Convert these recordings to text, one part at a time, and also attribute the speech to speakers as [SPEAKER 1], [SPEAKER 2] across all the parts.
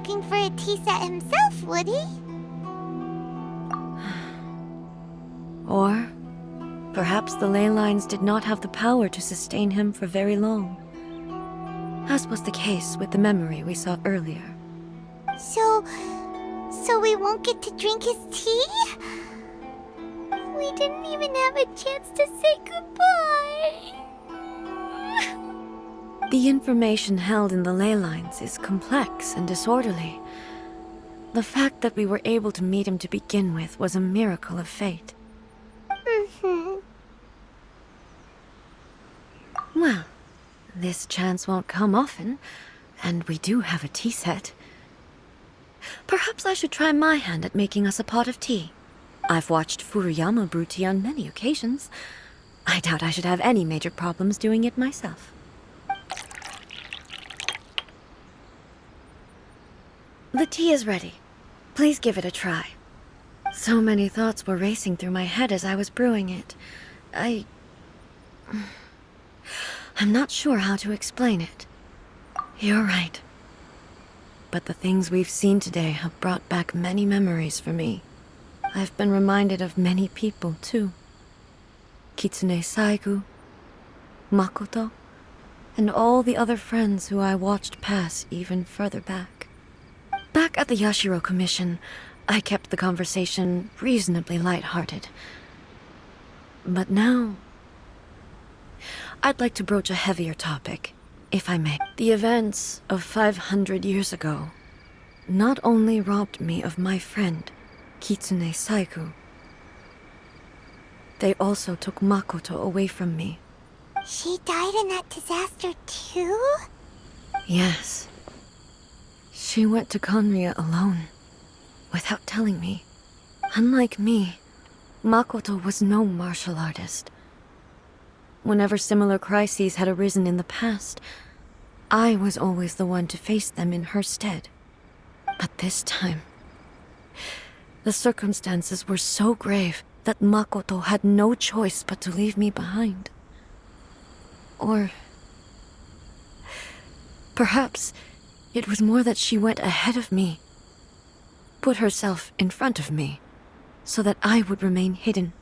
[SPEAKER 1] looking for a tea set himself, would he?
[SPEAKER 2] Or perhaps the ley lines did not have the power to sustain him for very long, as was the case with the memory we saw earlier.
[SPEAKER 1] So we won't get to drink his tea? We didn't even have a chance to say goodbye.
[SPEAKER 2] The information held in the ley lines is complex and disorderly. The fact that we were able to meet him to begin with was a miracle of fate. Well, this chance won't come often, and we do have a tea set. Perhaps I should try my hand at making us a pot of tea. I've watched Furuyama brew tea on many occasions. I doubt I should have any major problems doing it myself. The tea is ready. Please give it a try. So many thoughts were racing through my head as I was brewing it. I'm not sure how to explain it. You're right. But the things we've seen today have brought back many memories for me. I've been reminded of many people, too. Kitsune Saigu, Makoto, and all the other friends who I watched pass even further back. Back at the Yashiro Commission, I kept the conversation reasonably lighthearted. But now, I'd like to broach a heavier topic, if I may. The events of 500 years ago not only robbed me of my friend, Kitsune Saigu, they also took Makoto away from me.
[SPEAKER 1] She died in that disaster too?
[SPEAKER 2] Yes. She went to Conria alone, without telling me. Unlike me, Makoto was no martial artist. Whenever similar crises had arisen in the past, I was always the one to face them in her stead. But this time, the circumstances were so grave that Makoto had no choice but to leave me behind. Or perhaps it was more that she went ahead of me, put herself in front of me, so that I would remain hidden.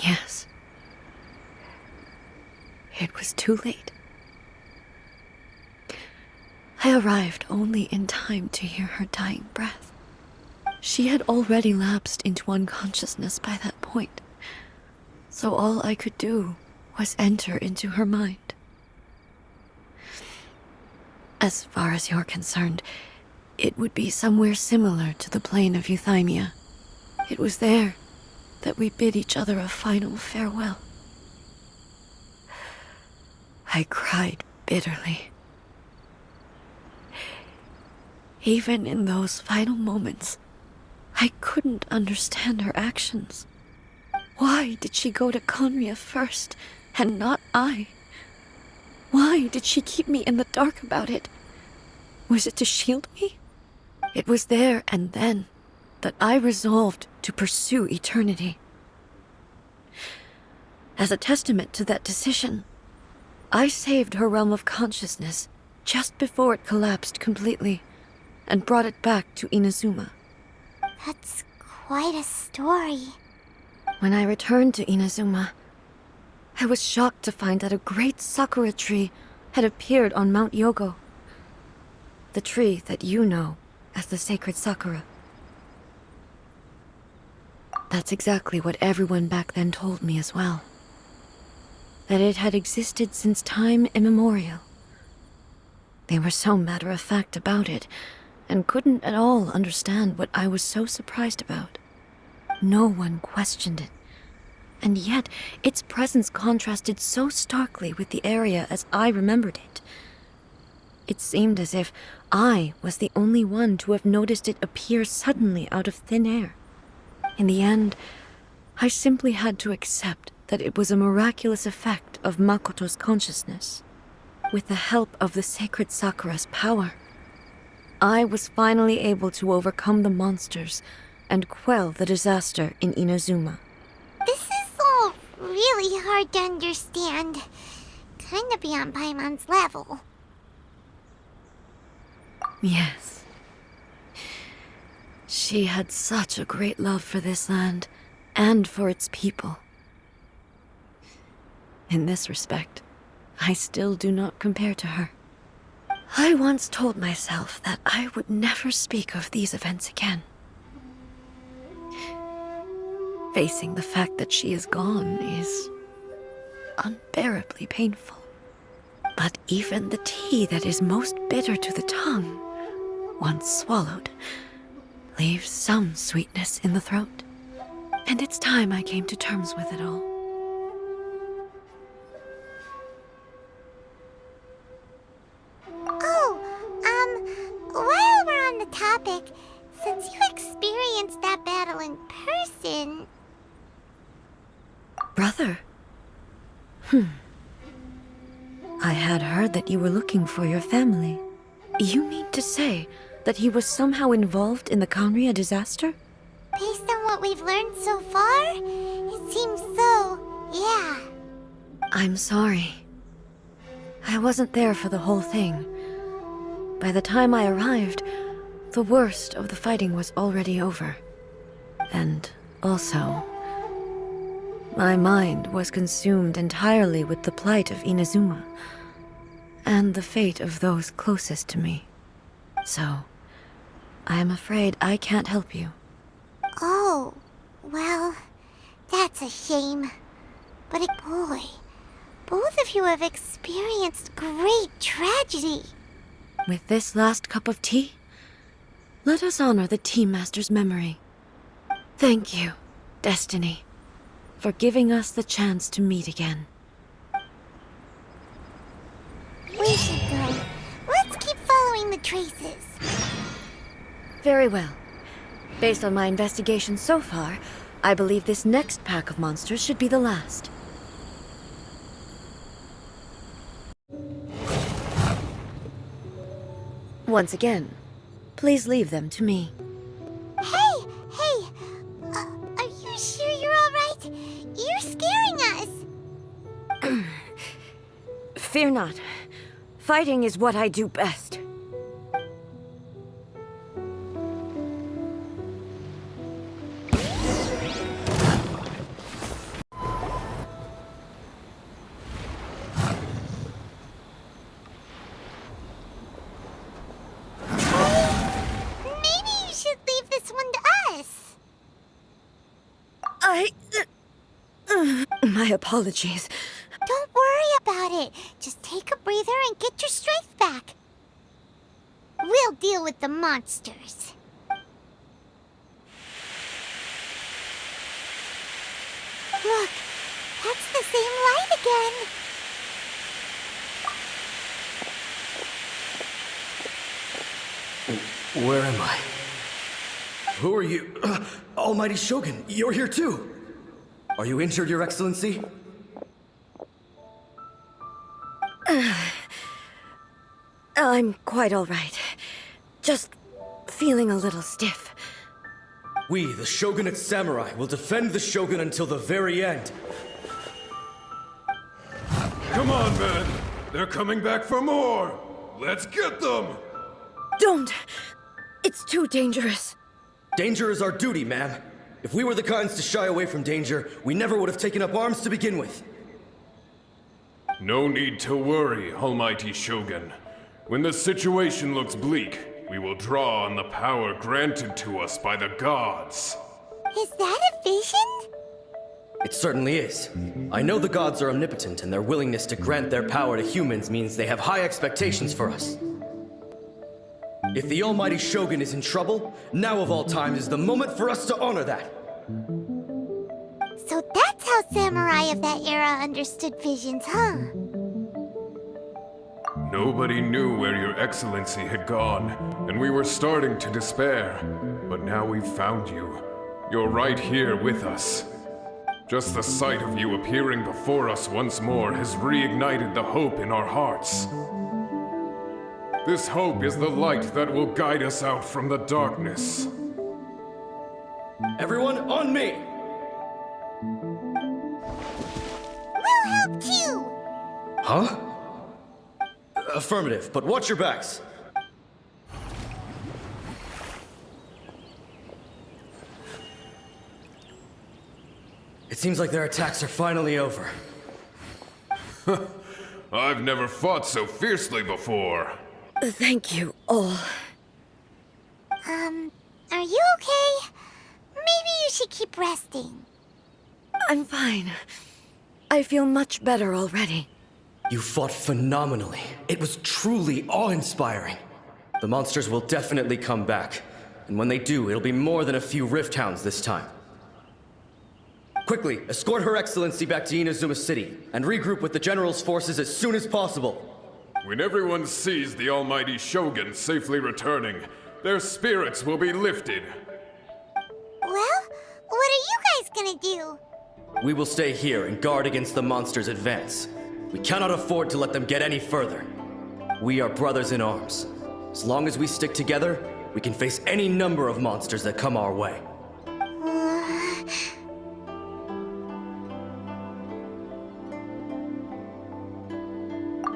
[SPEAKER 2] Yes. It was too late. I arrived only in time to hear her dying breath. She had already lapsed into unconsciousness by that point, so all I could do was enter into her mind. As far as you're concerned, it would be somewhere similar to the plain of Euthymia. It was there that we bid each other a final farewell. I cried bitterly. Even in those final moments, I couldn't understand her actions. Why did she go to Conria first, and not I? Why did she keep me in the dark about it? Was it to shield me? It was there and then that I resolved to pursue eternity. As a testament to that decision, I saved her realm of consciousness just before it collapsed completely, and brought it back to Inazuma.
[SPEAKER 1] That's quite a story.
[SPEAKER 2] When I returned to Inazuma, I was shocked to find that a great sakura tree had appeared on Mount Yogo. The tree that you know as the sacred sakura. That's exactly what everyone back then told me as well. That it had existed since time immemorial. They were so matter-of-fact about it, and couldn't at all understand what I was so surprised about. No one questioned it, and yet its presence contrasted so starkly with the area as I remembered it. It seemed as if I was the only one to have noticed it appear suddenly out of thin air. In the end, I simply had to accept that it was a miraculous effect of Makoto's consciousness. With the help of the sacred Sakura's power, I was finally able to overcome the monsters and quell the disaster in Inazuma.
[SPEAKER 1] This is all really hard to understand. Kinda beyond Paimon's level.
[SPEAKER 2] Yes. She had such a great love for this land, and for its people. In this respect, I still do not compare to her. I once told myself that I would never speak of these events again. Facing the fact that she is gone is unbearably painful. But even the tea that is most bitter to the tongue, once swallowed, leaves some sweetness in the throat. And it's time I came to terms with it all.
[SPEAKER 1] Oh, while we're on the topic, since you experienced that battle in person...
[SPEAKER 2] Brother? I had heard that you were looking for your family. You mean to say that he was somehow involved in the Kanria disaster?
[SPEAKER 1] Based on what we've learned so far, it seems so, yeah.
[SPEAKER 2] I'm sorry. I wasn't there for the whole thing. By the time I arrived, the worst of the fighting was already over. And also, my mind was consumed entirely with the plight of Inazuma, and the fate of those closest to me. So, I am afraid I can't help you.
[SPEAKER 1] Oh, well, that's a shame. But boy, both of you have experienced great tragedy.
[SPEAKER 2] With this last cup of tea, let us honor the Tea Master's memory. Thank you, Destiny, for giving us the chance to meet again.
[SPEAKER 1] We should go. Let's keep following the traces.
[SPEAKER 2] Very well. Based on my investigation so far, I believe this next pack of monsters should be the last. Once again, please leave them to me.
[SPEAKER 1] Hey! Are you sure you're alright? You're scaring us!
[SPEAKER 2] Fear not. Fighting is what I do best.
[SPEAKER 1] Maybe you should leave this one to us.
[SPEAKER 2] My apologies.
[SPEAKER 1] Don't worry about it. Just take a breather and get your strength back. We'll deal with the monsters. Look, that's the same light again.
[SPEAKER 3] Where am I? Who are you? Almighty Shogun, you're here too! Are you injured, Your Excellency?
[SPEAKER 2] I'm quite all right. Just feeling a little stiff.
[SPEAKER 3] We, the Shogunate Samurai, will defend the Shogun until the very end.
[SPEAKER 4] Come on, men! They're coming back for more! Let's get them!
[SPEAKER 2] Don't! It's too dangerous.
[SPEAKER 3] Danger is our duty, ma'am. If we were the kinds to shy away from danger, we never would have taken up arms to begin with.
[SPEAKER 4] No need to worry, Almighty Shogun. When the situation looks bleak, we will draw on the power granted to us by the gods.
[SPEAKER 1] Is that a vision?
[SPEAKER 3] It certainly is. I know the gods are omnipotent, and their willingness to grant their power to humans means they have high expectations for us. If the Almighty Shogun is in trouble, now of all times is the moment for us to honor that.
[SPEAKER 1] So that's how samurai of that era understood visions, huh?
[SPEAKER 4] Nobody knew where your excellency had gone, and we were starting to despair. But now we've found you. You're right here with us. Just the sight of you appearing before us once more has reignited the hope in our hearts. This hope is the light that will guide us out from the darkness.
[SPEAKER 3] Everyone, on me!
[SPEAKER 1] We'll help too!
[SPEAKER 3] Huh? Affirmative, but watch your backs. It seems like their attacks are finally over.
[SPEAKER 4] I've never fought so fiercely before.
[SPEAKER 2] Thank you all.
[SPEAKER 1] Are you okay? Maybe you should keep resting.
[SPEAKER 2] I'm fine. I feel much better already.
[SPEAKER 3] You fought phenomenally. It was truly awe-inspiring. The monsters will definitely come back. And when they do, it'll be more than a few Rift Hounds this time. Quickly, escort Her Excellency back to Inazuma City, and regroup with the General's forces as soon as possible.
[SPEAKER 4] When everyone sees the almighty Shogun safely returning, their spirits will be lifted.
[SPEAKER 1] Well, what are you guys gonna do?
[SPEAKER 3] We will stay here and guard against the monsters' advance. We cannot afford to let them get any further. We are brothers in arms. As long as we stick together, we can face any number of monsters that come our way.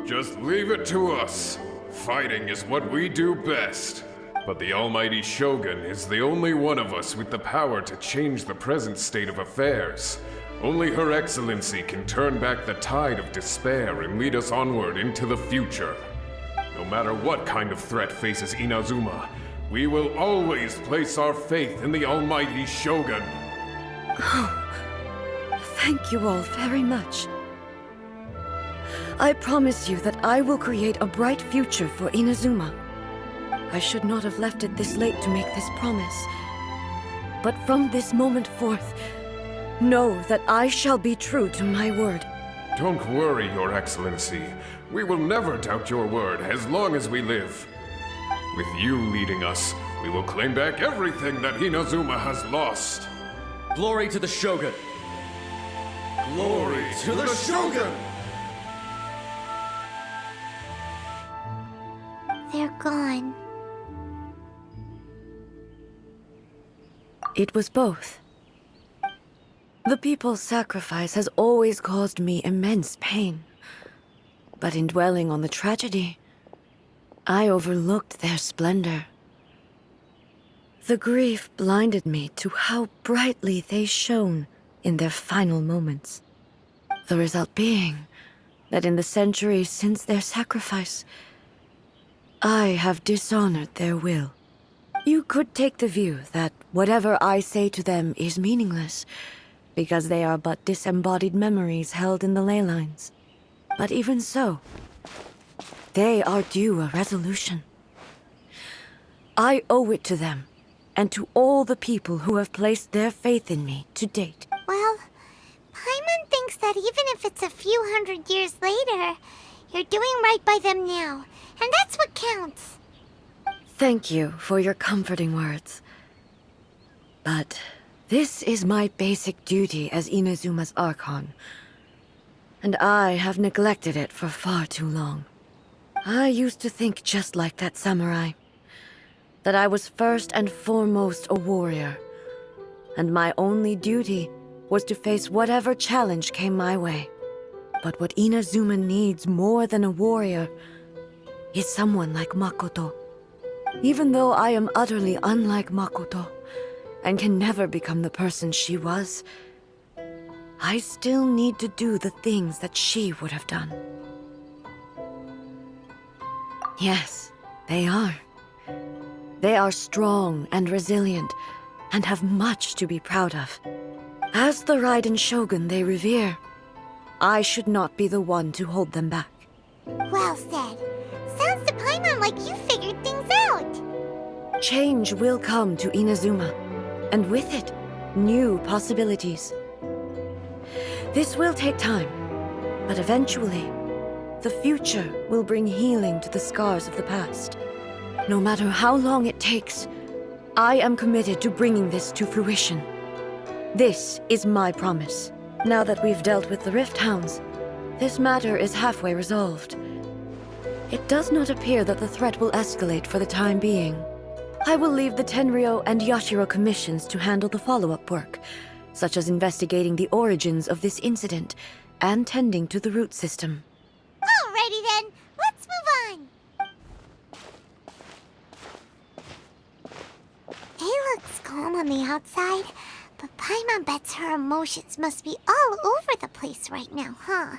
[SPEAKER 4] Just leave it to us. Fighting is what we do best. But the almighty Shogun is the only one of us with the power to change the present state of affairs. Only Her Excellency can turn back the tide of despair and lead us onward into the future. No matter what kind of threat faces Inazuma, we will always place our faith in the almighty Shogun.
[SPEAKER 2] Thank you all very much. I promise you that I will create a bright future for Inazuma. I should not have left it this late to make this promise. But from this moment forth, know that I shall be true to my word.
[SPEAKER 4] Don't worry, Your Excellency. We will never doubt your word as long as we live. With you leading us, we will claim back everything that Inazuma has lost.
[SPEAKER 3] Glory to the Shogun! Glory to the Shogun!
[SPEAKER 1] They're gone.
[SPEAKER 2] It was both. The people's sacrifice has always caused me immense pain. But in dwelling on the tragedy, I overlooked their splendor. The grief blinded me to how brightly they shone in their final moments. The result being that in the centuries since their sacrifice, I have dishonored their will. You could take the view that whatever I say to them is meaningless, because they are but disembodied memories held in the ley lines. But even so, they are due a resolution. I owe it to them, and to all the people who have placed their faith in me to date.
[SPEAKER 1] Well, Paimon thinks that even if it's a few hundred years later, you're doing right by them now, and that's what counts.
[SPEAKER 2] Thank you for your comforting words. But this is my basic duty as Inazuma's Archon, and I have neglected it for far too long. I used to think just like that samurai, that I was first and foremost a warrior, and my only duty was to face whatever challenge came my way. But what Inazuma needs more than a warrior is someone like Makoto. Even though I am utterly unlike Makoto, and can never become the person she was, I still need to do the things that she would have done. Yes, they are. They are strong and resilient, and have much to be proud of. As the Raiden Shogun they revere, I should not be the one to hold them back.
[SPEAKER 1] Well said. Sounds to Paimon like you figured things out.
[SPEAKER 2] Change will come to Inazuma, and with it, new possibilities. This will take time, but eventually, the future will bring healing to the scars of the past. No matter how long it takes, I am committed to bringing this to fruition. This is my promise. Now that we've dealt with the Rift Hounds, this matter is halfway resolved. It does not appear that the threat will escalate for the time being. I will leave the Tenryo and Yashiro commissions to handle the follow-up work, such as investigating the origins of this incident and tending to the root system.
[SPEAKER 1] Alrighty then, let's move on. It looks calm on the outside, but Paimon bets her emotions must be all over the place right now, huh?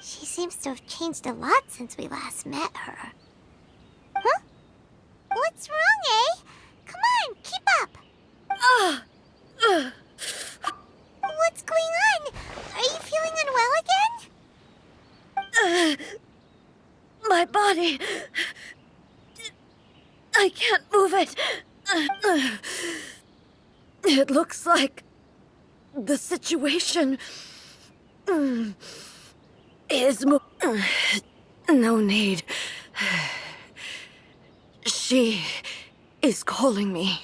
[SPEAKER 1] She seems to have changed a lot since we last met her. Huh? What's wrong, eh? Come on, keep up! What's going on? Are you feeling unwell again?
[SPEAKER 2] My body... I can't move it. It looks like the situation is no need. She is calling me.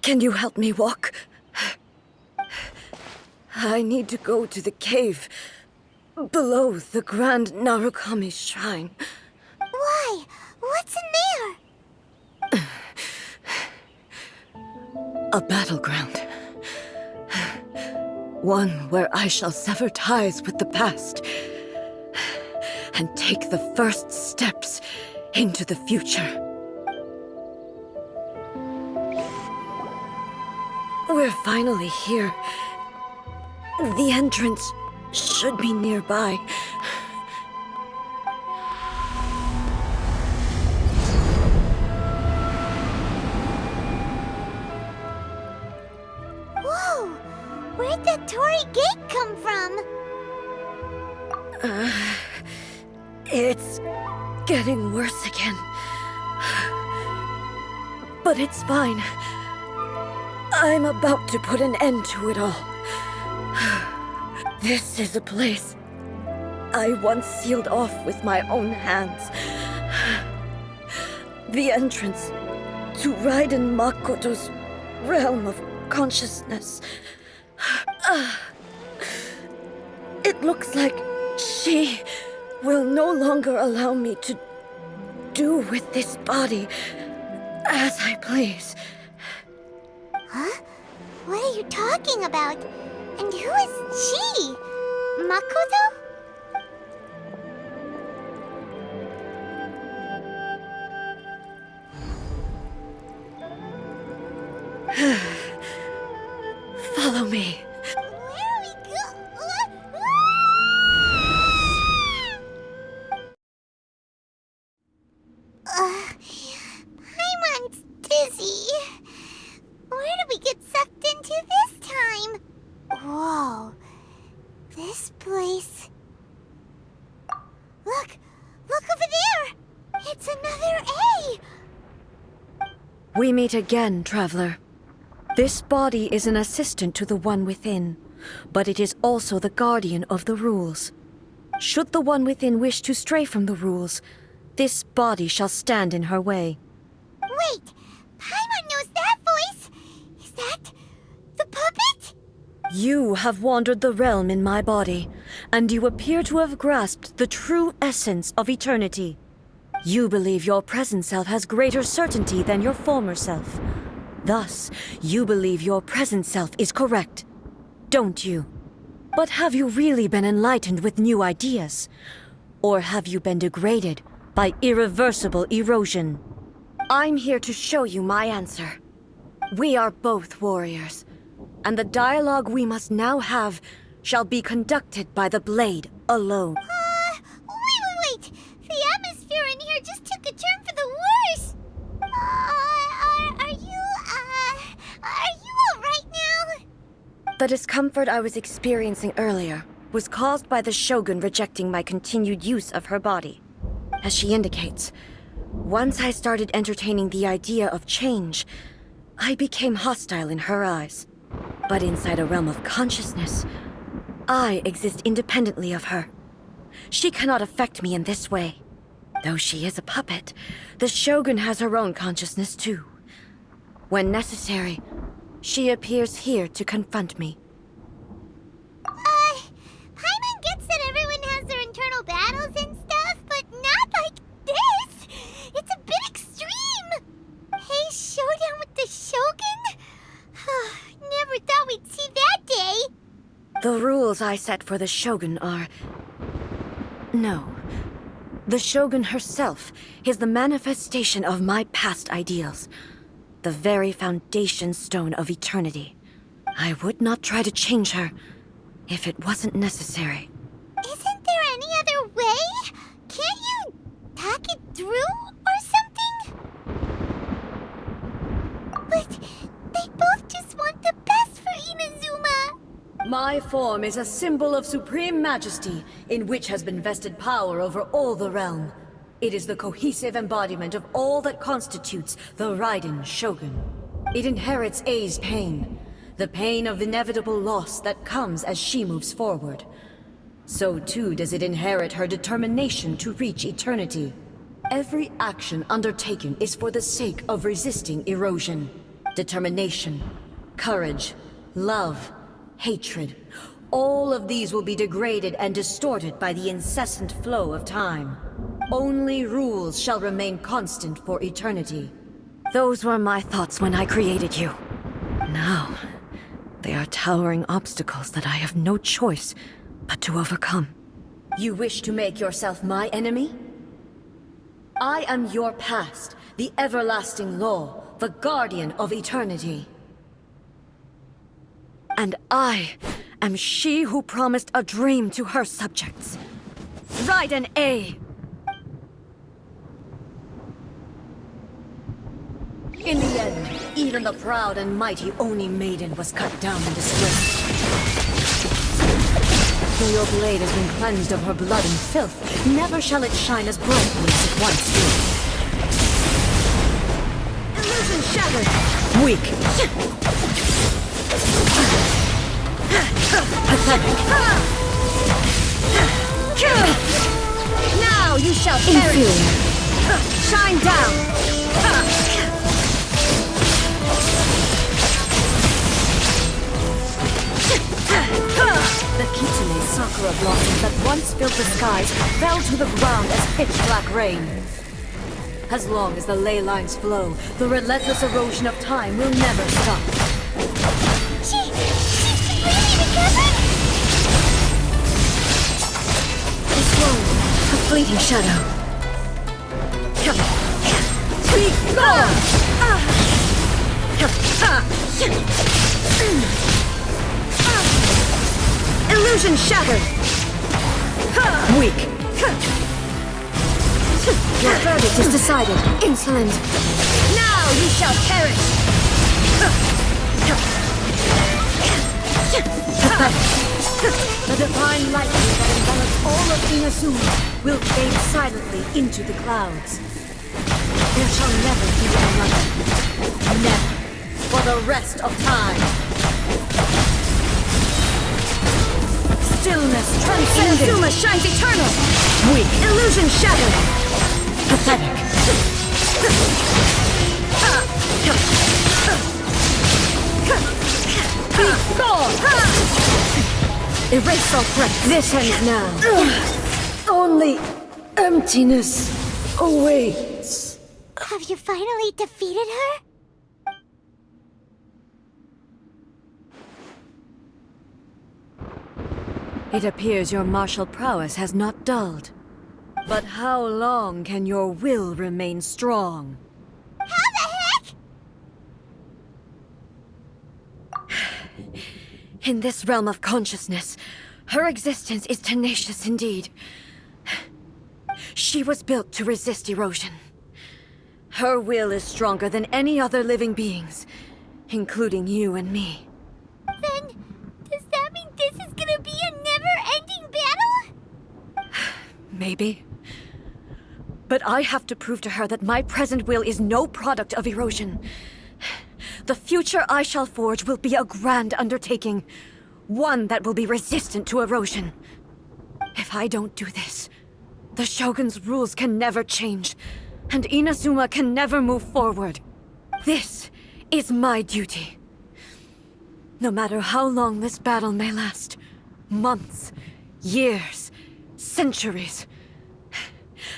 [SPEAKER 2] Can you help me walk? I need to go to the cave below the Grand Narukami Shrine.
[SPEAKER 1] Why? What's in there?
[SPEAKER 2] A battleground. One where I shall sever ties with the past and take the first steps into the future. We're finally here. The entrance should be nearby.
[SPEAKER 1] Whoa! Where'd that Torii gate come from?
[SPEAKER 2] It's getting worse again. But it's fine. I'm about to put an end to it all. This is a place I once sealed off with my own hands. The entrance to Raiden Makoto's realm of consciousness. It looks like she will no longer allow me to do with this body as I please.
[SPEAKER 1] Huh? What are you talking about? And who is she? Makoto?
[SPEAKER 2] Follow me.
[SPEAKER 1] Where are we Paimon's dizzy. Where did we get sucked into this time? Whoa. This place... Look! Look over there! It's another A!
[SPEAKER 2] We meet again, traveler. This body is an assistant to the one within, but it is also the guardian of the rules. Should the one within wish to stray from the rules, this body shall stand in her way.
[SPEAKER 1] Wait! Paimon knows that voice! Is that... the puppet?
[SPEAKER 2] You have wandered the realm in my body, and you appear to have grasped the true essence of eternity. You believe your present self has greater certainty than your former self. Thus, you believe your present self is correct, don't you? But have you really been enlightened with new ideas? Or have you been degraded by irreversible erosion? I'm here to show you my answer. We are both warriors, and the dialogue we must now have shall be conducted by the blade alone.
[SPEAKER 1] Wait! The atmosphere in here just took a turn for the worse! Are you alright now?
[SPEAKER 2] The discomfort I was experiencing earlier was caused by the Shogun rejecting my continued use of her body. As she indicates, once I started entertaining the idea of change, I became hostile in her eyes. But inside a realm of consciousness, I exist independently of her. She cannot affect me in this way. Though she is a puppet, the Shogun has her own consciousness too. When necessary, she appears here to confront me.
[SPEAKER 1] Paimon gets that everyone has their internal battles and stuff, but not like this! It's a bit extreme! Hey, showdown with the Shogun? Never thought we'd see that day!
[SPEAKER 2] The rules I set for the Shogun are... No. The Shogun herself is the manifestation of my past ideals. the very foundation stone of eternity. I would not try to change her if it wasn't necessary.
[SPEAKER 1] Isn't there any other way? Can't you talk it through or something? But they both just want the best for Inazuma.
[SPEAKER 2] My form is a symbol of supreme majesty, in which has been vested power over all the realm. It is the cohesive embodiment of all that constitutes the Raiden Shogun. It inherits Ei's pain, the pain of inevitable loss that comes as she moves forward. So too does it inherit her determination to reach eternity. Every action undertaken is for the sake of resisting erosion. Determination, courage, love, hatred. All of these will be degraded and distorted by the incessant flow of time. Only rules shall remain constant for eternity. Those were my thoughts when I created you. Now, they are towering obstacles that I have no choice but to overcome. You wish to make yourself my enemy? I am your past, the everlasting law, the guardian of eternity. And I am she who promised a dream to her subjects. Raiden A. In the end, even the proud and mighty Oni Maiden was cut down and disgraced. Though your blade has been cleansed of her blood and filth, never shall it shine as brightly as it once did. Illusion shattered! Weak! Pathetic! Now you shall perish! Shine down! The Kitsune Sakura blossoms that once filled the skies fell to the ground as pitch-black rain. As long as the ley lines flow, the relentless erosion of time will never stop.
[SPEAKER 1] She's completely recovered?
[SPEAKER 2] This world, a fleeting shadow. Be gone! Illusion shattered! Weak! Your verdict is decided. Insolent! Now you shall perish! The divine lightning that envelops all of Inazuma will fade silently into the clouds. There shall never be another. Never. For the rest of time. Stillness transcendent. Inazuma shines eternal. Weak. Illusion shattered. Pathetic. Be gone. Erase all threats. This ends now. Only emptiness awaits.
[SPEAKER 1] Have you finally defeated her?
[SPEAKER 2] It appears your martial prowess has not dulled. But how long can your will remain strong?
[SPEAKER 1] How the heck?
[SPEAKER 2] In this realm of consciousness, her existence is tenacious indeed. She was built to resist erosion. Her will is stronger than any other living being's, including you and me.
[SPEAKER 1] Then, does that mean this is gonna be a never-ending battle?
[SPEAKER 2] Maybe. But I have to prove to her that my present will is no product of erosion. The future I shall forge will be a grand undertaking. One that will be resistant to erosion. If I don't do this, the Shogun's rules can never change, and Inazuma can never move forward. This is my duty. No matter how long this battle may last, months, years, centuries,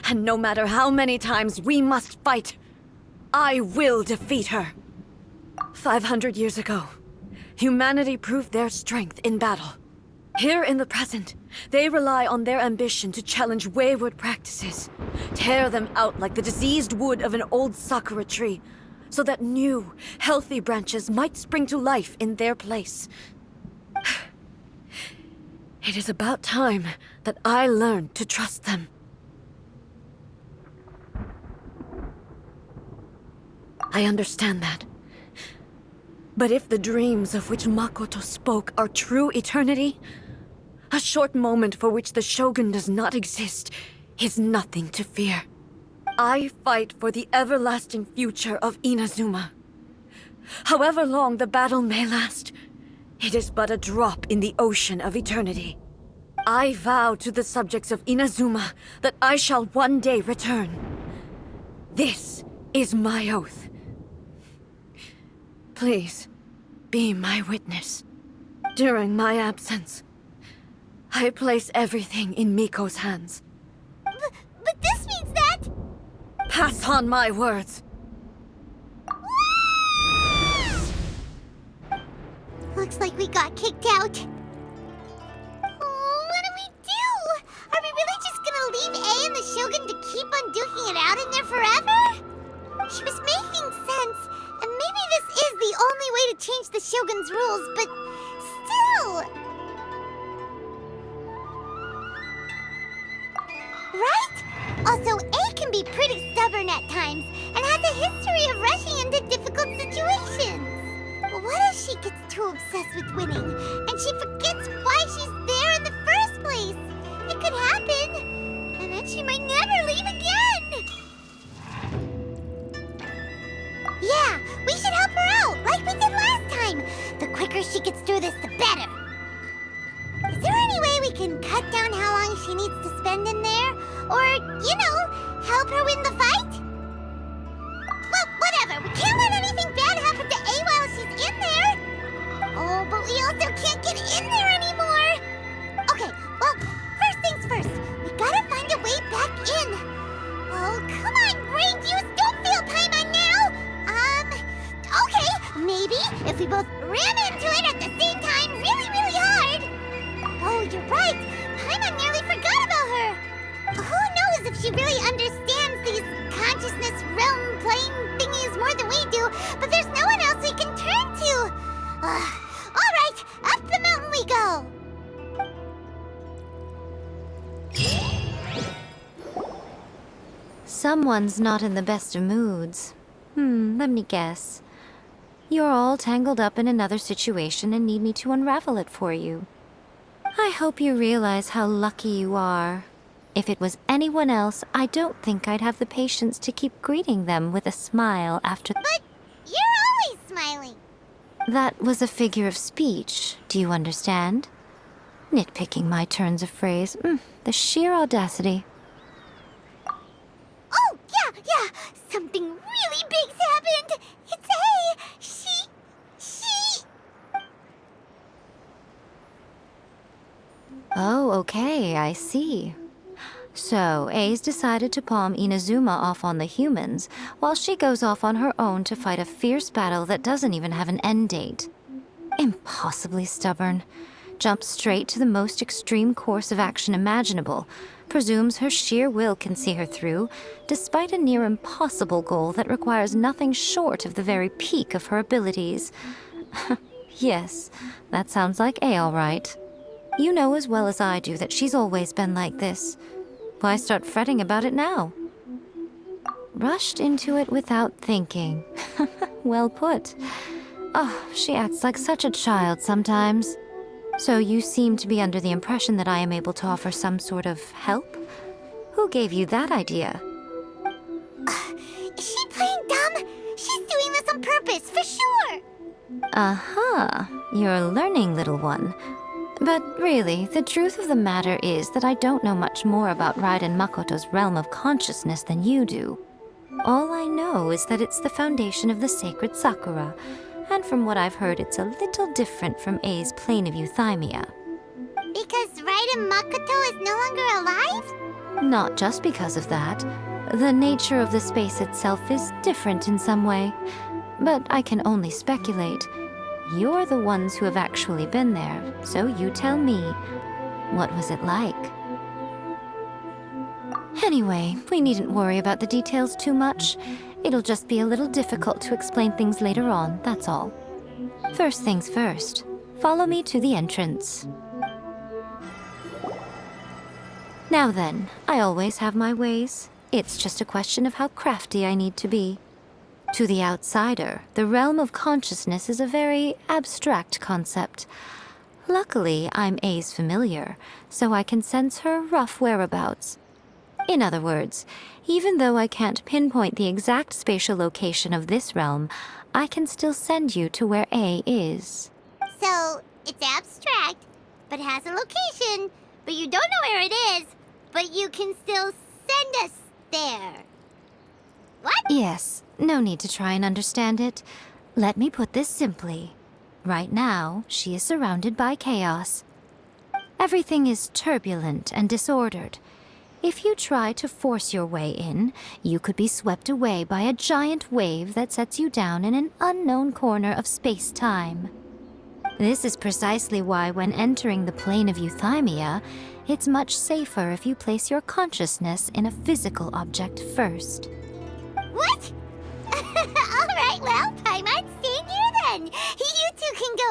[SPEAKER 2] and no matter how many times we must fight, I will defeat her. 500 years ago, humanity proved their strength in battle. Here in the present, they rely on their ambition to challenge wayward practices, tear them out like the diseased wood of an old sakura tree, so that new, healthy branches might spring to life in their place. It is about time that I learned to trust them. I understand that. But if the dreams of which Makoto spoke are true eternity, a short moment for which the Shogun does not exist is nothing to fear. I fight for the everlasting future of Inazuma. However long the battle may last, it is but a drop in the ocean of eternity. I vow to the subjects of Inazuma that I shall one day return. This is my oath. Please, be my witness. During my absence, I place everything in Miko's hands.
[SPEAKER 1] But this means that...
[SPEAKER 2] Pass on my words.
[SPEAKER 1] Looks like we got kicked out. Oh, what do we do? Are we really just gonna leave A and the Shogun to keep on duking it out in there forever? She was making sense, and maybe this is the only way to change the Shogun's rules, but still... Right? Also, A can be pretty stubborn at times, and has a history of rushing into difficult situations. What if she gets too obsessed with winning, and she forgets why she's there in the first place? It could happen, and then she might never leave again. Yeah, we should help her out, like we did last time. The quicker she gets through this, the better. Is there any way we can cut down how long she needs to spend in there? Or, help her win the fight? Well, whatever. We can't let anything bad happen to A while she's in there. Oh, but we also can't get in there anymore. Okay, well, first things first. We gotta find a way back in. Oh, come on, brain juice. Don't feel Paimon now. Okay, maybe if we both ran into it at the same time really, really hard. Oh, you're right. Paimon nearly forgot about her. Who knows if she really understands these consciousness realm playing thingies more than we do, but there's no one else we can turn to. All right, up the mountain we go.
[SPEAKER 5] Someone's not in the best of moods. Let me guess. You're all tangled up in another situation and need me to unravel it for you. I hope you realize how lucky you are. If it was anyone else, I don't think I'd have the patience to keep greeting them with a smile after...
[SPEAKER 1] But you're always smiling.
[SPEAKER 5] That was a figure of speech, do you understand? Nitpicking my turns of phrase. The sheer audacity.
[SPEAKER 1] Oh, yeah. Something really big's happened. It's A. She...
[SPEAKER 5] Oh, okay, I see. So, A's decided to palm Inazuma off on the humans, while she goes off on her own to fight a fierce battle that doesn't even have an end date. Impossibly stubborn. Jumps straight to the most extreme course of action imaginable. Presumes her sheer will can see her through, despite a near impossible goal that requires nothing short of the very peak of her abilities. Yes, that sounds like A all right. You know as well as I do that she's always been like this. Why start fretting about it now? Rushed into it without thinking. Well put. Oh, she acts like such a child sometimes. So you seem to be under the impression that I am able to offer some sort of help? Who gave you that idea?
[SPEAKER 1] Is she playing dumb? She's doing this on purpose, for sure.
[SPEAKER 5] You're learning, little one. But really, the truth of the matter is that I don't know much more about Raiden Makoto's realm of consciousness than you do. All I know is that it's the foundation of the sacred Sakura, and from what I've heard, it's a little different from A's plane of euthymia.
[SPEAKER 1] Because Raiden Makoto is no longer alive?
[SPEAKER 5] Not just because of that. The nature of the space itself is different in some way. But I can only speculate. You're the ones who have actually been there, so you tell me. What was it like? Anyway, we needn't worry about the details too much. It'll just be a little difficult to explain things later on, that's all. First things first, follow me to the entrance. Now then, I always have my ways. It's just a question of how crafty I need to be. To the outsider, the realm of consciousness is a very abstract concept. Luckily, I'm A's familiar, so I can sense her rough whereabouts. In other words, even though I can't pinpoint the exact spatial location of this realm, I can still send you to where A is.
[SPEAKER 1] So, it's abstract, but has a location, but you don't know where it is, but you can still send us there. What?
[SPEAKER 5] Yes, no need to try and understand it. Let me put this simply. Right now, she is surrounded by chaos. Everything is turbulent and disordered. If you try to force your way in, you could be swept away by a giant wave that sets you down in an unknown corner of space-time. This is precisely why when entering the plane of euthymia, it's much safer if you place your consciousness in a physical object first.
[SPEAKER 1] What? Alright, well, Paimon's staying here then. You two can go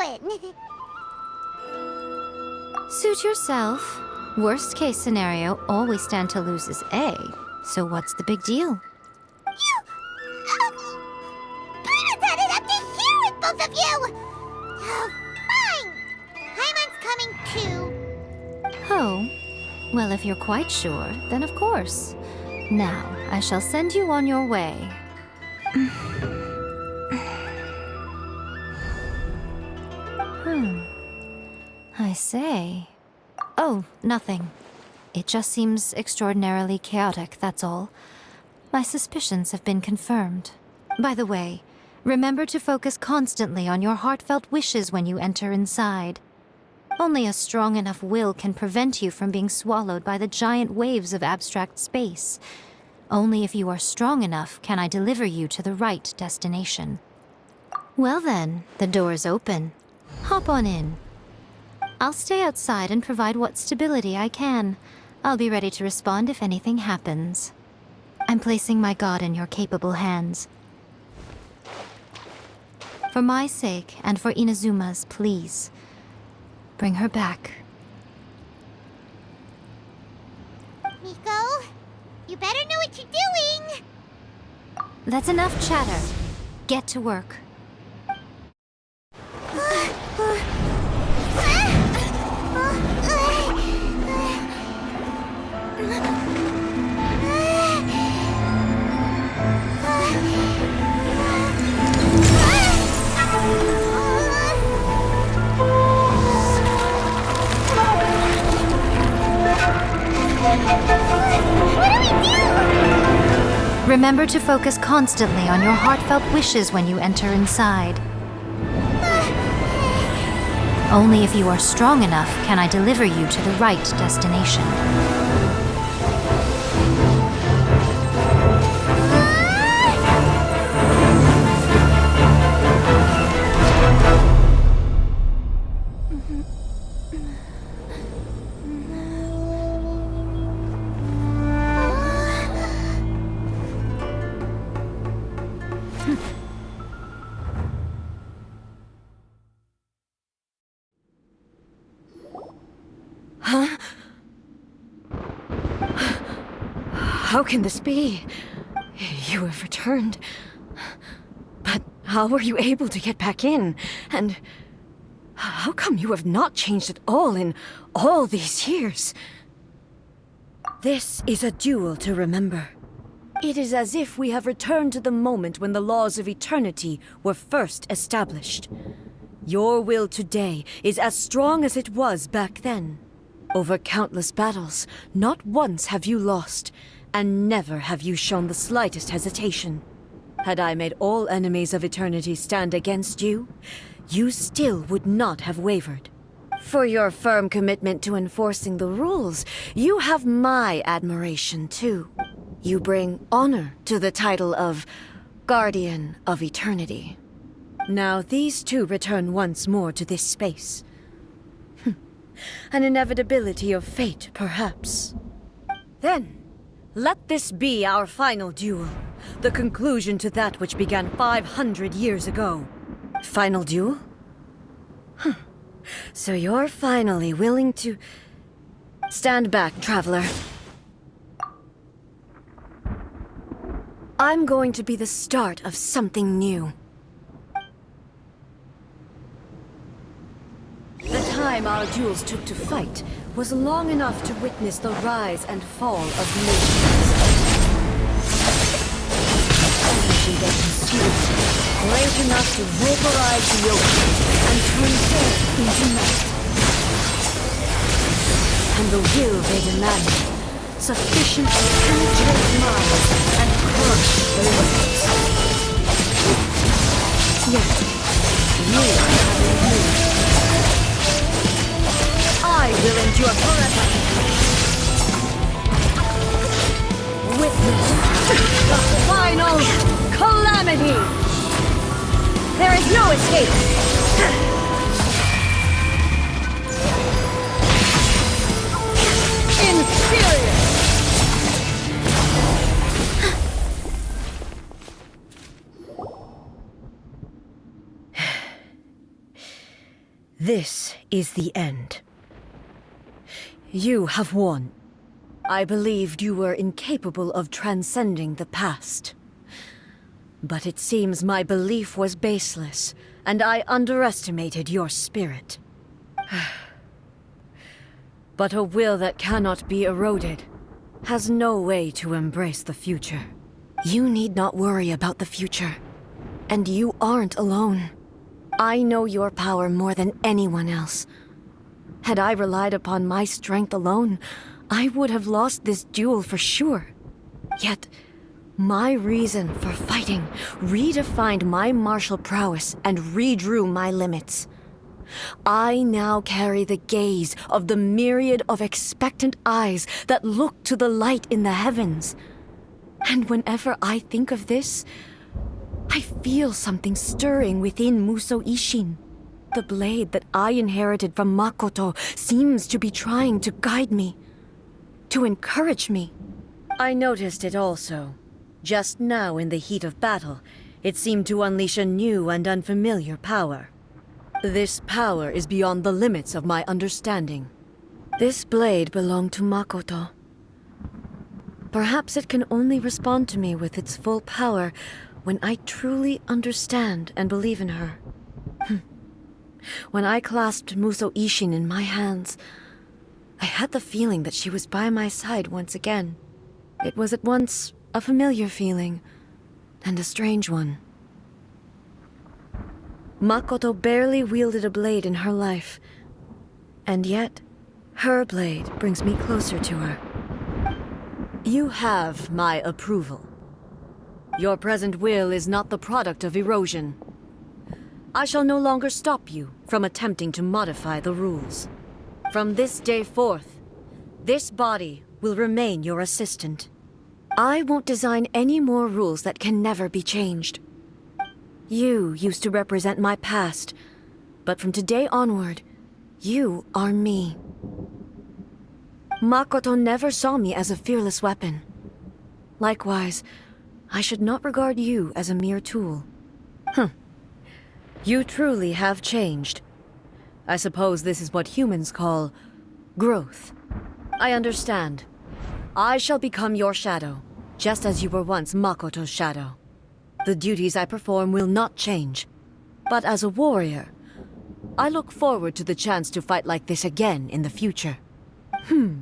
[SPEAKER 1] in.
[SPEAKER 5] Suit yourself. Worst case scenario, all we stand to lose is A. So what's the big deal?
[SPEAKER 1] Paimon it up to here with both of you! Oh, fine! Paimon's coming too.
[SPEAKER 5] Oh, well, if you're quite sure, then of course. Now, I shall send you on your way. I say. Oh, nothing. It just seems extraordinarily chaotic, that's all. My suspicions have been confirmed. By the way, remember to focus constantly on your heartfelt wishes when you enter inside. Only a strong enough will can prevent you from being swallowed by the giant waves of abstract space. Only if you are strong enough can I deliver you to the right destination. Well then, the door is open. Hop on in. I'll stay outside and provide what stability I can. I'll be ready to respond if anything happens. I'm placing my god in your capable hands. For my sake, and for Inazuma's, please. Bring her back.
[SPEAKER 1] Miko, you better know what you're doing!
[SPEAKER 5] That's enough chatter. Get to work. Remember to focus constantly on your heartfelt wishes when you enter inside. Only if you are strong enough can I deliver you to the right destination.
[SPEAKER 2] How can this be? You have returned. But how were you able to get back in? And how come you have not changed at all in all these years? This is a duel to remember. It is as if we have returned to the moment when the laws of eternity were first established. Your will today is as strong as it was back then. Over countless battles, not once have you lost, and never have you shown the slightest hesitation. Had I made all enemies of eternity stand against you, you still would not have wavered. For your firm commitment to enforcing the rules, you have my admiration too. You bring honor to the title of Guardian of Eternity. Now these two return once more to this space. An inevitability of fate, perhaps. Then, let this be our final duel. the conclusion to that which began 500 years ago. Final duel? Huh. So you're finally willing to... Stand back, traveler. I'm going to be the start of something new. The time our duels took to fight was long enough to witness the rise and fall of nations. Energy that consumed, great enough to vaporize the ocean and turn day into night. And the will they demanded, sufficient to penetrate minds and crush the limits. Yet, you have renewed. I will endure forever. Witness the final calamity. There is no escape. Inferior. This is the end. You have won. I believed you were incapable of transcending the past. But it seems my belief was baseless, and I underestimated your spirit. But a will that cannot be eroded has no way to embrace the future. You need not worry about the future. And you aren't alone. I know your power more than anyone else. Had I relied upon my strength alone, I would have lost this duel for sure. Yet, my reason for fighting redefined my martial prowess and redrew my limits. I now carry the gaze of the myriad of expectant eyes that look to the light in the heavens. And whenever I think of this, I feel something stirring within Muso Ishin. The blade that I inherited from Makoto seems to be trying to guide me, to encourage me. I noticed it also. Just now in the heat of battle, it seemed to unleash a new and unfamiliar power. This power is beyond the limits of my understanding. This blade belonged to Makoto. Perhaps it can only respond to me with its full power when I truly understand and believe in her. When I clasped Muso Ishin in my hands, I had the feeling that she was by my side once again. It was at once a familiar feeling and a strange one. Makoto barely wielded a blade in her life, and yet her blade brings me closer to her. You have my approval. Your present will is not the product of erosion. I shall no longer stop you from attempting to modify the rules. From this day forth, this body will remain your assistant. I won't design any more rules that can never be changed. You used to represent my past, but from today onward, you are me. Makoto never saw me as a fearless weapon. Likewise, I should not regard you as a mere tool. You truly have changed. I suppose this is what humans call growth. I understand. I shall become your shadow, just as you were once Makoto's shadow. The duties I perform will not change. But as a warrior, I look forward to the chance to fight like this again in the future. Do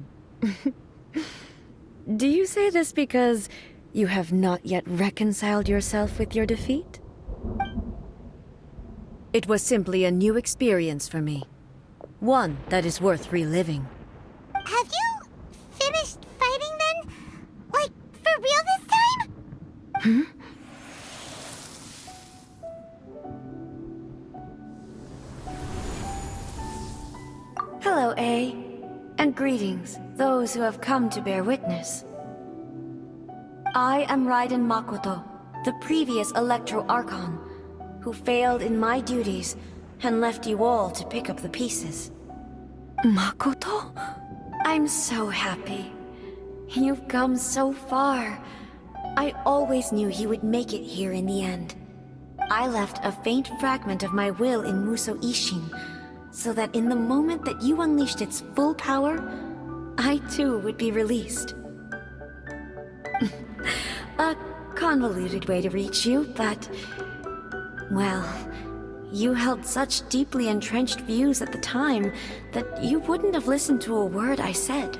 [SPEAKER 2] you say this because you have not yet reconciled yourself with your defeat? It was simply a new experience for me. One that is worth reliving.
[SPEAKER 1] Have you finished fighting then? Like, for real this time?
[SPEAKER 2] Hello, A. And greetings, those who have come to bear witness. I am Raiden Makoto, the previous Electro Archon, who failed in my duties and left you all to pick up the pieces. Makoto? I'm so happy. You've come so far. I always knew he would make it here in the end. I left a faint fragment of my will in Muso Ishin, so that in the moment that you unleashed its full power, I too would be released. A convoluted way to reach you, but... well, you held such deeply entrenched views at the time that you wouldn't have listened to a word I said.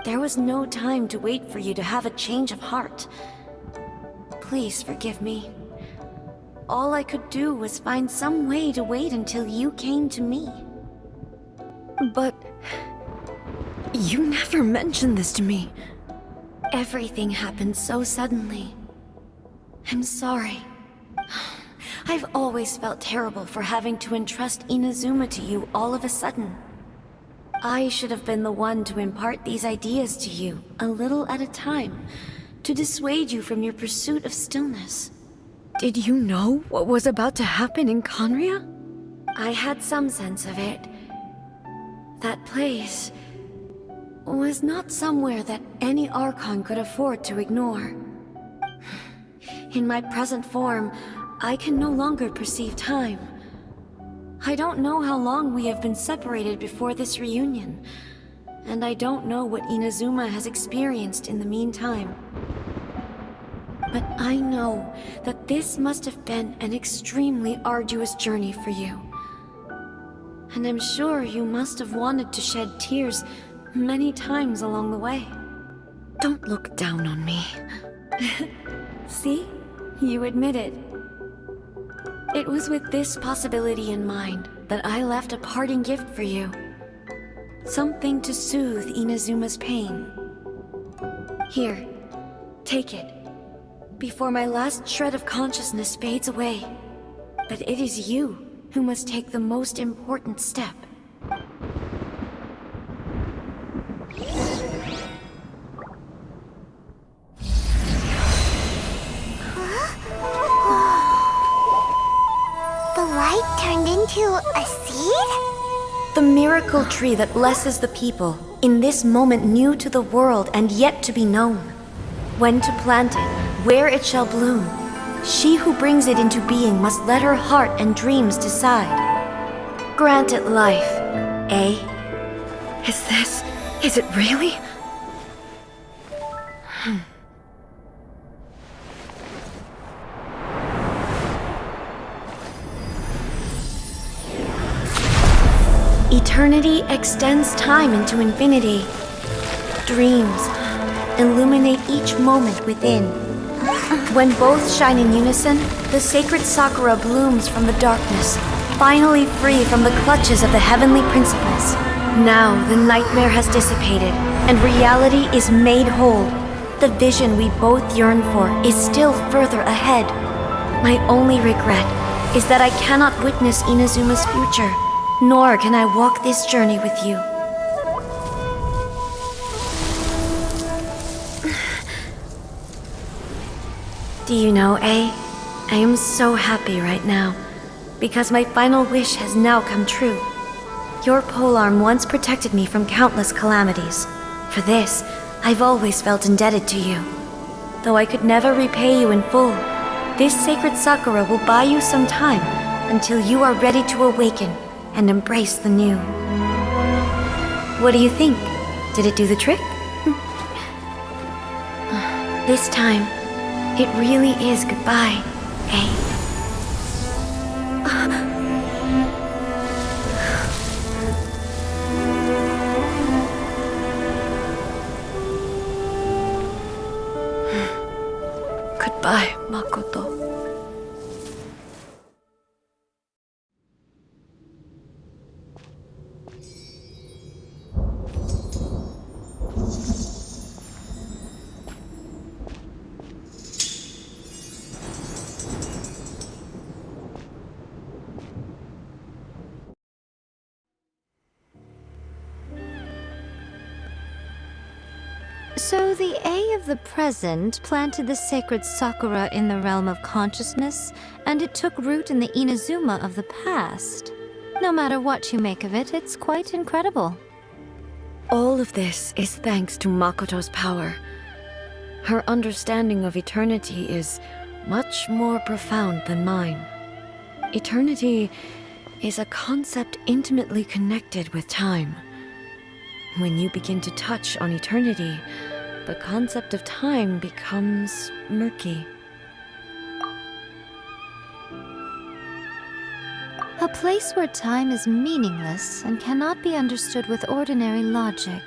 [SPEAKER 2] There was no time to wait for you to have a change of heart. Please forgive me. All I could do was find some way to wait until you came to me. But... you never mentioned this to me. Everything happened so suddenly. I'm sorry. I've always felt terrible for having to entrust Inazuma to you all of a sudden. I should have been the one to impart these ideas to you, a little at a time, to dissuade you from your pursuit of stillness. Did you know what was about to happen in Conria? I had some sense of it. That place was not somewhere that any Archon could afford to ignore. In my present form, I can no longer perceive time. I don't know how long we have been separated before this reunion, and I don't know what Inazuma has experienced in the meantime. But I know that this must have been an extremely arduous journey for you. And I'm sure you must have wanted to shed tears many times along the way. Don't look down on me. See? You admit it. It was with this possibility in mind that I left a parting gift for you. Something to soothe Inazuma's pain. Here, take it, before my last shred of consciousness fades away. But it is you who must take the most important step.
[SPEAKER 1] Turned into a seed?
[SPEAKER 2] The miracle tree that blesses the people, in this moment new to the world and yet to be known. When to plant it, where it shall bloom, she who brings it into being must let her heart and dreams decide. Grant it life, eh? Is it really? Eternity extends time into infinity. Dreams illuminate each moment within. When both shine in unison, the sacred sakura blooms from the darkness, finally free from the clutches of the heavenly principles. Now the nightmare has dissipated, and reality is made whole. The vision we both yearn for is still further ahead. My only regret is that I cannot witness Inazuma's future. Nor can I walk this journey with you. Do you know, I am so happy right now, because my final wish has now come true. Your polearm once protected me from countless calamities. For this, I've always felt indebted to you. Though I could never repay you in full, this sacred sakura will buy you some time until you are ready to awaken and embrace the new. What do you think? Did it do the trick? This time, it really is goodbye, eh? Goodbye, Makoto.
[SPEAKER 5] So the A of the present planted the sacred sakura in the realm of consciousness, and it took root in the Inazuma of the past. No matter what you make of it, it's quite incredible.
[SPEAKER 2] All of this is thanks to Makoto's power. Her understanding of eternity is much more profound than mine. Eternity is a concept intimately connected with time. When you begin to touch on eternity, the concept of time becomes murky.
[SPEAKER 5] A place where time is meaningless and cannot be understood with ordinary logic.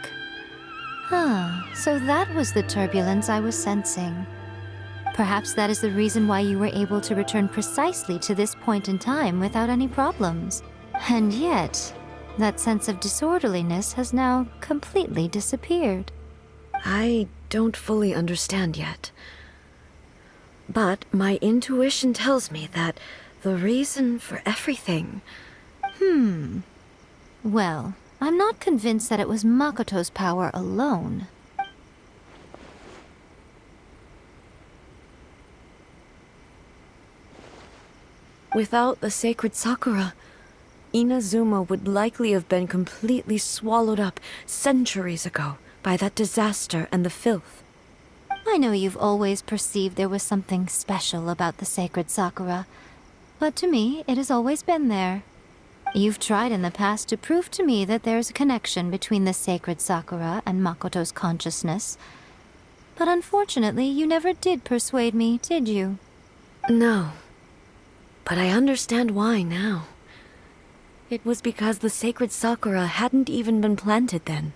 [SPEAKER 5] So that was the turbulence I was sensing. Perhaps that is the reason why you were able to return precisely to this point in time without any problems. And yet, that sense of disorderliness has now completely disappeared.
[SPEAKER 2] I don't fully understand yet. But my intuition tells me that the reason for everything...
[SPEAKER 5] Well, I'm not convinced that it was Makoto's power alone.
[SPEAKER 2] Without the sacred Sakura, Inazuma would likely have been completely swallowed up centuries ago by that disaster and the filth.
[SPEAKER 5] I know you've always perceived there was something special about the sacred Sakura, but to me, it has always been there. You've tried in the past to prove to me that there's a connection between the sacred Sakura and Makoto's consciousness, but unfortunately, you never did persuade me, did you?
[SPEAKER 2] No. But I understand why now. It was because the sacred Sakura hadn't even been planted then.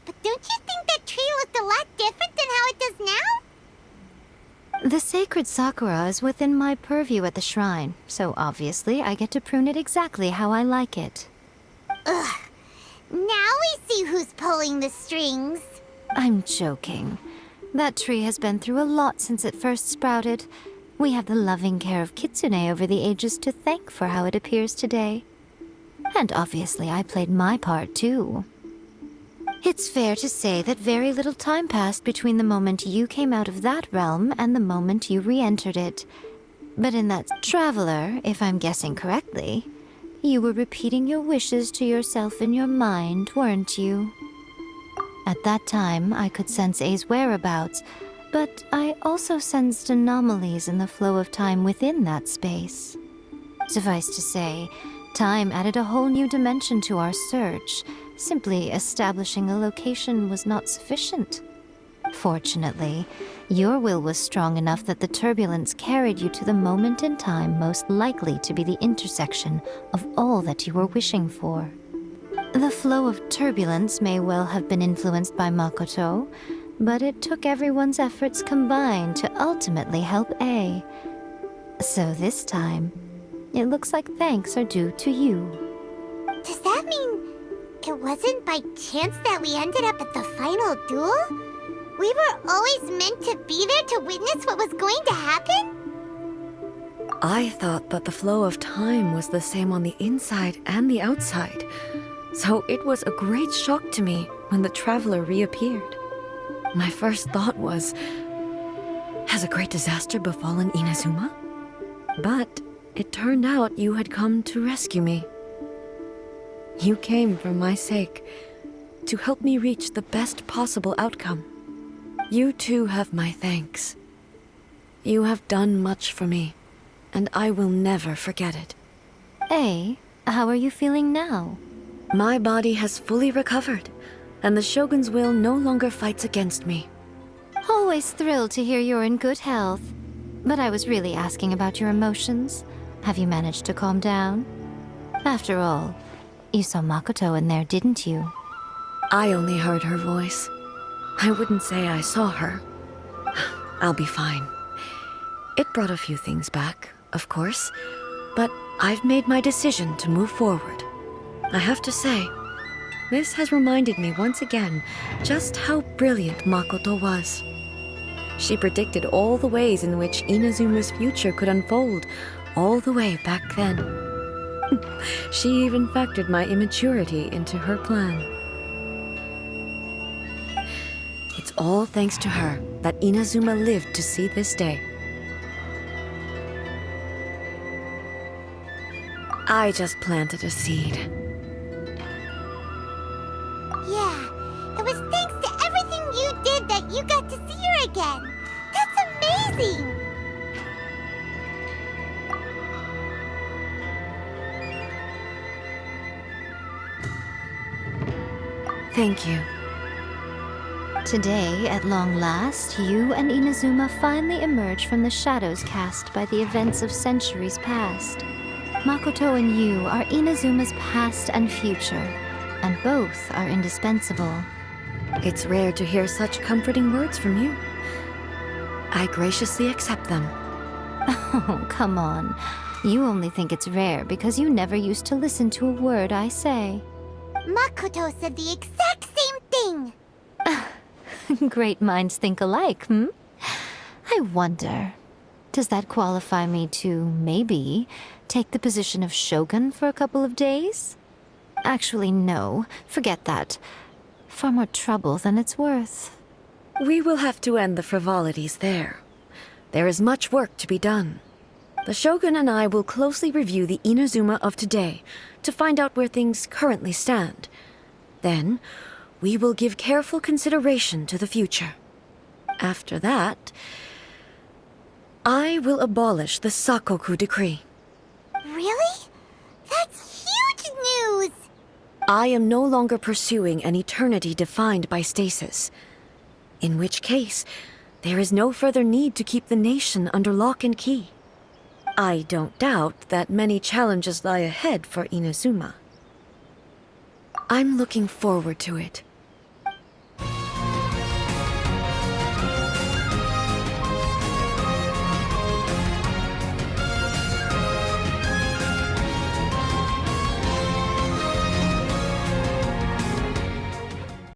[SPEAKER 1] But don't you think that tree looked a lot different than how it does now?
[SPEAKER 5] The sacred Sakura is within my purview at the shrine, so obviously I get to prune it exactly how I like it.
[SPEAKER 1] Ugh. Now we see who's pulling the strings.
[SPEAKER 5] I'm joking. That tree has been through a lot since it first sprouted. We have the loving care of Kitsune over the ages to thank for how it appears today. And obviously I played my part too. It's fair to say that very little time passed between the moment you came out of that realm and the moment you re-entered it. But in that traveler, if I'm guessing correctly, you were repeating your wishes to yourself in your mind, weren't you? At that time, I could sense A's whereabouts, but I also sensed anomalies in the flow of time within that space. Suffice to say, time added a whole new dimension to our search. Simply establishing a location was not sufficient. Fortunately, your will was strong enough that the turbulence carried you to the moment in time most likely to be the intersection of all that you were wishing for. The flow of turbulence may well have been influenced by Makoto, but it took everyone's efforts combined to ultimately help A. So this time, it looks like thanks are due to you.
[SPEAKER 1] Does that mean it wasn't by chance that we ended up at the final duel? We were always meant to be there to witness what was going to happen?
[SPEAKER 2] I thought that the flow of time was the same on the inside and the outside, so it was a great shock to me when the traveler reappeared. My first thought was, has a great disaster befallen Inazuma? But it turned out you had come to rescue me. You came for my sake, to help me reach the best possible outcome. You too have my thanks. You have done much for me, and I will never forget it.
[SPEAKER 5] A, how are you feeling now?
[SPEAKER 2] My body has fully recovered, and the Shogun's will no longer fights against me.
[SPEAKER 5] Always thrilled to hear you're in good health. But I was really asking about your emotions. Have you managed to calm down? After all, you saw Makoto in there, didn't you?
[SPEAKER 2] I only heard her voice. I wouldn't say I saw her. I'll be fine. It brought a few things back, of course, but I've made my decision to move forward. I have to say, this has reminded me once again just how brilliant Makoto was. She predicted all the ways in which Inazuma's future could unfold, all the way back then. She even factored my immaturity into her plan. It's all thanks to her that Inazuma lived to see this day. I just planted a seed.
[SPEAKER 1] Yeah, it was thanks to everything you did that you got to see her again. That's amazing!
[SPEAKER 2] Thank you.
[SPEAKER 5] Today, at long last, you and Inazuma finally emerge from the shadows cast by the events of centuries past. Makoto and you are Inazuma's past and future, and both are indispensable.
[SPEAKER 2] It's rare to hear such comforting words from you. I graciously accept them.
[SPEAKER 5] Oh, come on. You only think it's rare because you never used to listen to a word I say.
[SPEAKER 1] Makoto said the exact same thing!
[SPEAKER 5] Great minds think alike, hmm? I wonder, does that qualify me to, maybe, take the position of Shogun for a couple of days? Actually, no. Forget that. Far more trouble than it's worth.
[SPEAKER 2] We will have to end the frivolities there. There is much work to be done. The Shogun and I will closely review the Inazuma of today to find out where things currently stand. Then, we will give careful consideration to the future. After that, I will abolish the Sakoku decree.
[SPEAKER 1] Really? That's huge news!
[SPEAKER 2] I am no longer pursuing an eternity defined by stasis. In which case, there is no further need to keep the nation under lock and key. I don't doubt that many challenges lie ahead for Inazuma. I'm looking forward to it.